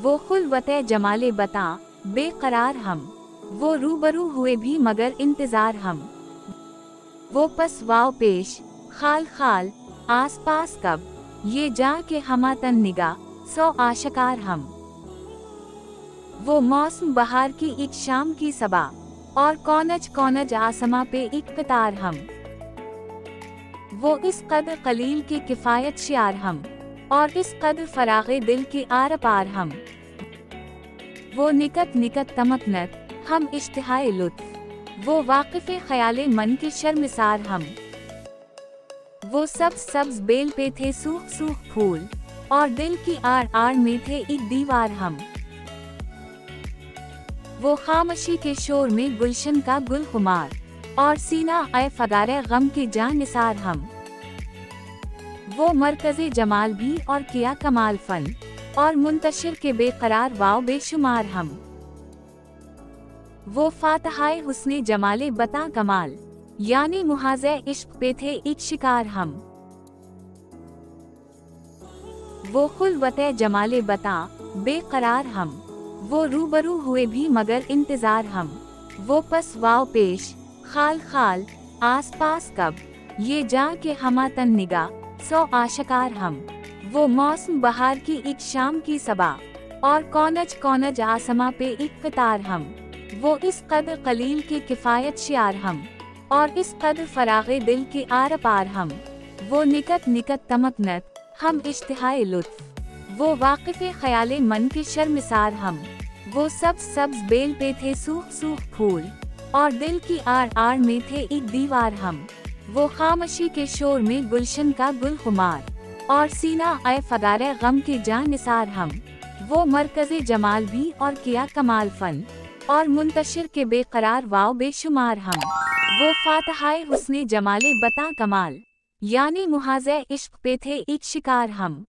वो खुलवते जमाले बता बेकरार हम, वो रूबरू हुए भी मगर इंतजार हम। वो पस वाव पेश खाल खाल आस पास कब, ये जा के हमातन निगा सौ आशकार हम। वो मौसम बहार की एक शाम की सबा, और कौनज कौनज आसमां पे एक कतार हम। वो इस कदर कलील के किफायत शियार हम, और इस कदर फरागे दिल के आर पार हम। वो निकट निकट तमकनत हम इश्तिहाए लुत्फ, वो वाकिफ़े ख़याले मन के शर्मिसार हम। वो सब्ज बेल पे थे सूख सूख फूल, और दिल की आड़ आड़ में थे एक दीवार हम। वो खामोशी के शोर में गुलशन का गुल खुमार, और सीना ए फगारे गम के जान निसार हम। वो मरकज़े जमाल भी और किया कमाल फन, और मुंतशिर के बेकरार वाव बेशुमार हम। वो फातहाए हुस्ने जमाले बता कमाल, यानी मुहाज़े इश्क पे थे एक शिकार हम। वो खुलवते जमाले बता बेकरार हम, वो रूबरू हुए भी मगर इंतजार हम। वो पस वाव पेश खाल खाल आस पास कब, ये जा के हमातन निगा सौ आशकार हम। वो मौसम बहार की एक शाम की सबा, और कौनज कौनज आसमां पे एक कतार हम। वो इस कदर कलील के किफायत शियार हम, और इस कदर फरागे दिल के आर पार हम। वो निकट निकट तमकनत हम इश्तिहाए लुत्फ, वो वाकिफ़े ख़याले मन के शर्मिसार हम। वो सब्ज बेल पे थे सूख सूख फूल, और दिल की आड़ आड़ में थे एक दीवार हम। वो खामोशी के शोर में गुलशन का गुल खुमार, और सीना ए फगारे गम के जान निसार हम। वो मरकज़े जमाल भी और किया कमाल फन, और मुंतशिर के बेकरार वाव बेशुमार हम। वो फातहाए हुस्ने जमाले बता कमाल, यानी मुहाज़े इश्क पे थे एक शिकार हम।